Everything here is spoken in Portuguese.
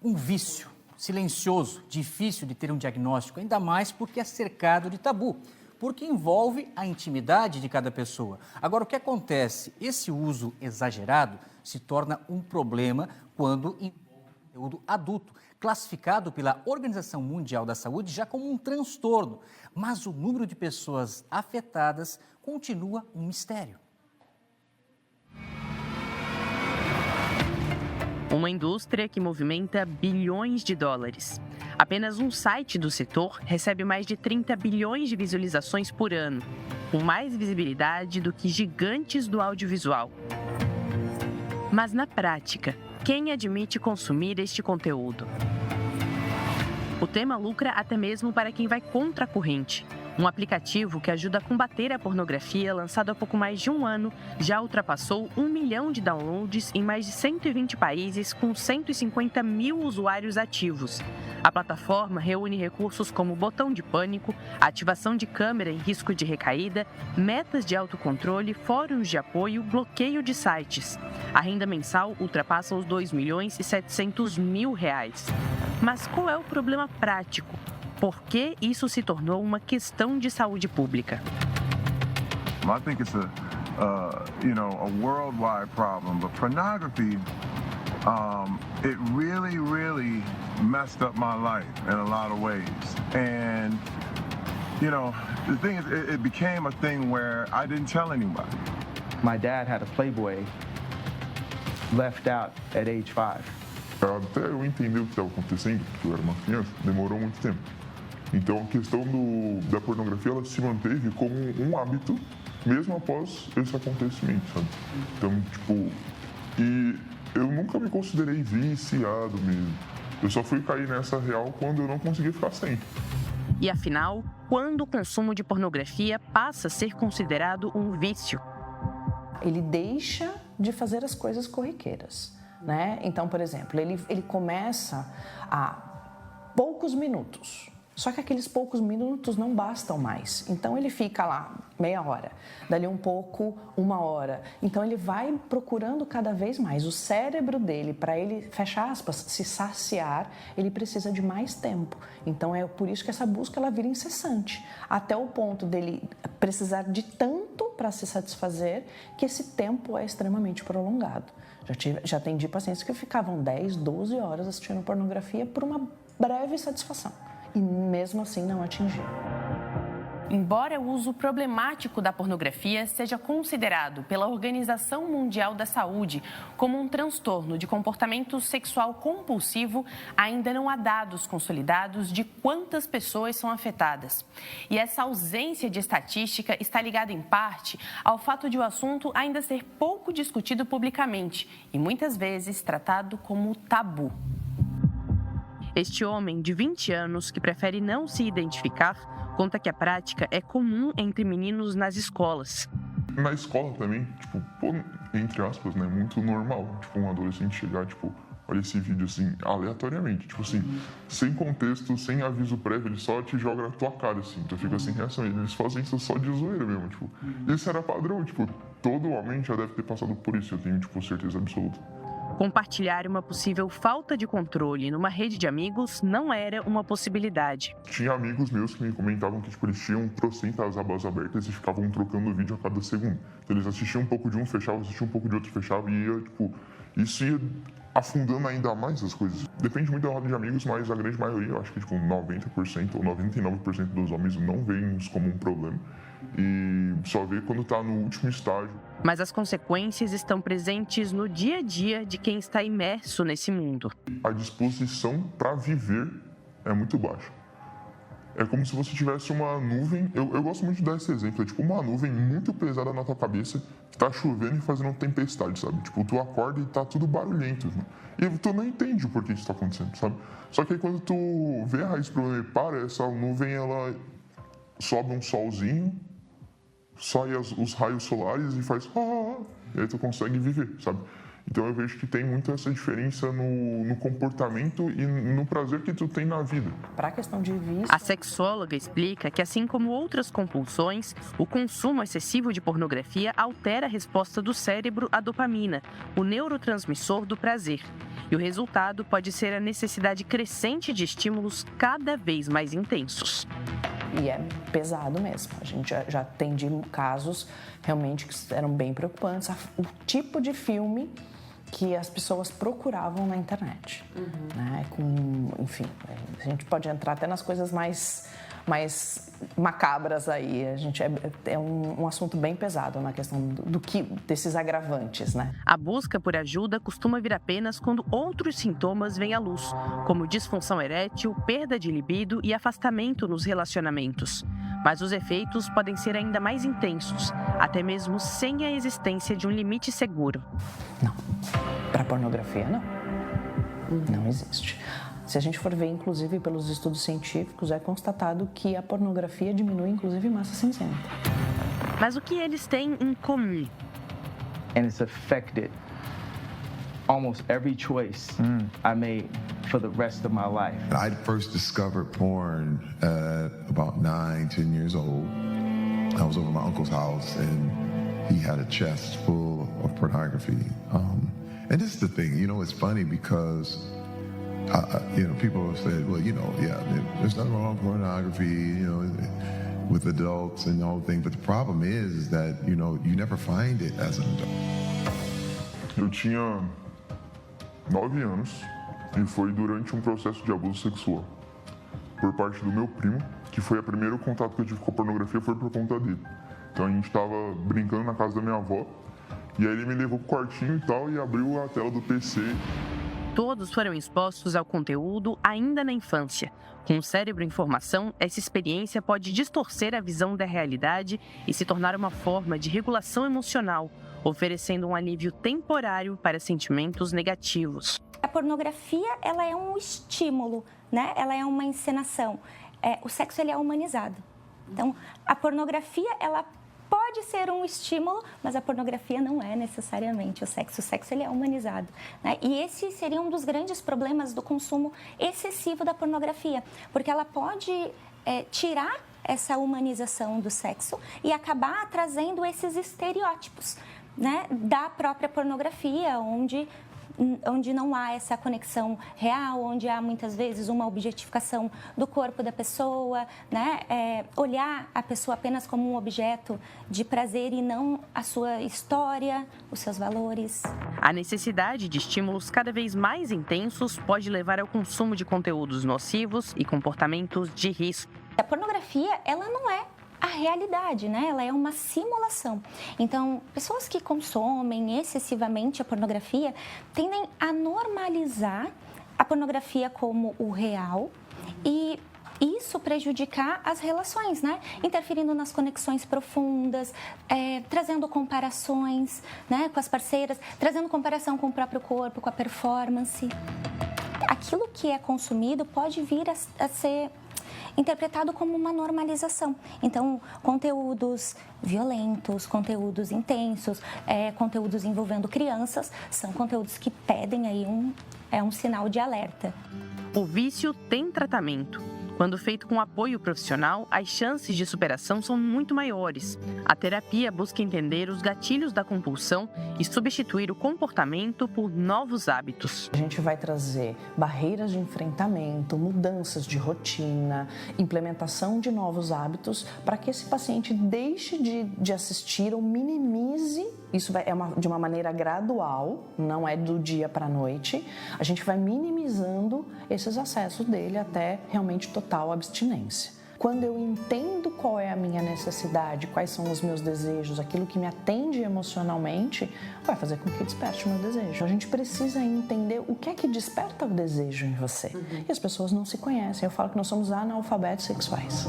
um vício silencioso, difícil de ter um diagnóstico, ainda mais porque é cercado de tabu, porque envolve a intimidade de cada pessoa. Agora, o que acontece? Esse uso exagerado se torna um problema quando envolve conteúdo adulto, classificado pela Organização Mundial da Saúde já como um transtorno, mas o número de pessoas afetadas continua um mistério. Uma indústria que movimenta bilhões de dólares. Apenas um site do setor recebe mais de 30 bilhões de visualizações por ano, com mais visibilidade do que gigantes do audiovisual. Mas na prática, quem admite consumir este conteúdo? O tema lucra até mesmo para quem vai contra a corrente. Um aplicativo que ajuda a combater a pornografia, lançado há pouco mais de um ano, já ultrapassou 1 milhão de downloads em mais de 120 países, com 150 mil usuários ativos. A plataforma reúne recursos como botão de pânico, ativação de câmera em risco de recaída, metas de autocontrole, fóruns de apoio, bloqueio de sites. A renda mensal ultrapassa os R$2.700.000. Mas qual é o problema prático? Por que isso se tornou uma questão de saúde pública? I think it's a worldwide problem, but pornography, it really messed up my life in a lot of ways. And, the thing is, it became a thing where I didn't tell anybody. My dad had a Playboy left out at age 5. Até eu entender o que estava acontecendo, porque eu era uma criança, demorou muito tempo. Então, a questão da pornografia, ela se manteve como um hábito, mesmo após esse acontecimento, sabe? Então, e eu nunca me considerei viciado mesmo. Eu só fui cair nessa real quando eu não consegui ficar sem. E afinal, quando o consumo de pornografia passa a ser considerado um vício? Ele deixa de fazer as coisas corriqueiras, né? Então, por exemplo, ele começa a poucos minutos. Só que aqueles poucos minutos não bastam mais. Então, ele fica lá meia hora, dali um pouco, 1 hora. Então, ele vai procurando cada vez mais. O cérebro dele, para ele, fecha aspas, se saciar, ele precisa de mais tempo. Então, é por isso que essa busca ela vira incessante, até o ponto dele precisar de tanto para se satisfazer que esse tempo é extremamente prolongado. Já atendi pacientes que ficavam 10, 12 horas assistindo pornografia por uma breve satisfação. E mesmo assim não atingiu. Embora o uso problemático da pornografia seja considerado pela Organização Mundial da Saúde como um transtorno de comportamento sexual compulsivo, ainda não há dados consolidados de quantas pessoas são afetadas. E essa ausência de estatística está ligada, em parte, ao fato de o assunto ainda ser pouco discutido publicamente e muitas vezes tratado como tabu. Este homem de 20 anos, que prefere não se identificar, conta que a prática é comum entre meninos nas escolas. Na escola também, entre aspas, né, muito normal, um adolescente chegar, olha esse vídeo assim, aleatoriamente, sem contexto, sem aviso prévio, ele só te joga na tua cara, assim, tu fica sem reação. Eles fazem isso só de zoeira mesmo, Isso era padrão, todo homem já deve ter passado por isso, eu tenho, certeza absoluta. Compartilhar uma possível falta de controle numa rede de amigos não era uma possibilidade. Tinha amigos meus que me comentavam que eles tinham trocentas abas abertas e ficavam trocando vídeo a cada segundo. Então, eles assistiam um pouco de um, fechavam, assistiam um pouco de outro, fechavam e ia, isso ia afundando ainda mais as coisas. Depende muito da roda de amigos, mas a grande maioria, eu acho que 90% ou 99% dos homens não veem isso como um problema e só vê quando está no último estágio. Mas as consequências estão presentes no dia a dia de quem está imerso nesse mundo. A disposição para viver é muito baixa. É como se você tivesse uma nuvem, eu gosto muito de dar esse exemplo, uma nuvem muito pesada na tua cabeça, que tá chovendo e fazendo uma tempestade, sabe? Tu acorda e tá tudo barulhento, né? E tu não entende o porquê isso tá acontecendo, sabe? Só que aí quando tu vê a raiz do problema e para, essa nuvem, ela sobe um solzinho, sai os raios solares e faz... E aí tu consegue viver, sabe? Então eu vejo que tem muito essa diferença no comportamento e no prazer que tu tem na vida. Para a questão de vício... A sexóloga explica que, assim como outras compulsões, o consumo excessivo de pornografia altera a resposta do cérebro à dopamina, o neurotransmissor do prazer. E o resultado pode ser a necessidade crescente de estímulos cada vez mais intensos. E é pesado mesmo. A gente já atendi casos realmente que eram bem preocupantes. O tipo de filme que as pessoas procuravam na internet. Né? Enfim, a gente pode entrar até nas coisas mais macabras aí. É um assunto bem pesado na questão desses agravantes, né? A busca por ajuda costuma vir apenas quando outros sintomas vêm à luz, como disfunção erétil, perda de libido e afastamento nos relacionamentos. Mas os efeitos podem ser ainda mais intensos, até mesmo sem a existência de um limite seguro. Não. Para pornografia, não. Não existe. Se a gente for ver, inclusive, pelos estudos científicos, é constatado que a pornografia diminui, inclusive, massa cinzenta. Mas o que eles têm em comum? And it's affected almost every choice I made for the rest of my life. I first discovered porn at about 9, 10 years old. I was over at my uncle's house and he had a chest full of pornography. And this is the thing, it's funny because, people said, well, there's nothing wrong with pornography, with adults and the whole thing. But the problem is that, you never find it as an adult. Eu tinha 9 anos e foi durante um processo de abuso sexual por parte do meu primo, que foi o primeiro contato que eu tive com a pornografia, foi por conta dele. Então a gente estava brincando na casa da minha avó e aí ele me levou pro quartinho e tal e abriu a tela do PC. Todos foram expostos ao conteúdo ainda na infância. Com o cérebro em formação, essa experiência pode distorcer a visão da realidade e se tornar uma forma de regulação emocional, oferecendo um alívio temporário para sentimentos negativos. A pornografia, ela é um estímulo, né? Ela é uma encenação. O sexo, ele é humanizado. Então, a pornografia, ela pode ser um estímulo, mas a pornografia não é necessariamente o sexo. O sexo, ele é humanizado, né? E esse seria um dos grandes problemas do consumo excessivo da pornografia, porque ela pode tirar essa humanização do sexo e acabar trazendo esses estereótipos, né, da própria pornografia, onde não há essa conexão real, onde há muitas vezes uma objetificação do corpo da pessoa, né? Olhar a pessoa apenas como um objeto de prazer e não a sua história, os seus valores. A necessidade de estímulos cada vez mais intensos pode levar ao consumo de conteúdos nocivos e comportamentos de risco. A pornografia, ela não é a realidade, né? Ela é uma simulação. Então, pessoas que consomem excessivamente a pornografia tendem a normalizar a pornografia como o real e isso prejudicar as relações, né? Interferindo nas conexões profundas, trazendo comparações, né, com as parceiras, trazendo comparação com o próprio corpo, com a performance. Aquilo que é consumido pode vir a ser interpretado como uma normalização. Então, conteúdos violentos, conteúdos intensos, conteúdos envolvendo crianças, são conteúdos que pedem aí um sinal de alerta. O vício tem tratamento. Quando feito com apoio profissional, as chances de superação são muito maiores. A terapia busca entender os gatilhos da compulsão e substituir o comportamento por novos hábitos. A gente vai trazer barreiras de enfrentamento, mudanças de rotina, implementação de novos hábitos para que esse paciente deixe de assistir ou minimize. Isso de uma maneira gradual, não é do dia para a noite. A gente vai minimizando esses acessos dele até realmente total abstinência. Quando eu entendo qual é a minha necessidade, quais são os meus desejos, aquilo que me atende emocionalmente, vai fazer com que desperte o meu desejo. A gente precisa entender o que é que desperta o desejo em você. E as pessoas não se conhecem. Eu falo que nós somos analfabetos sexuais.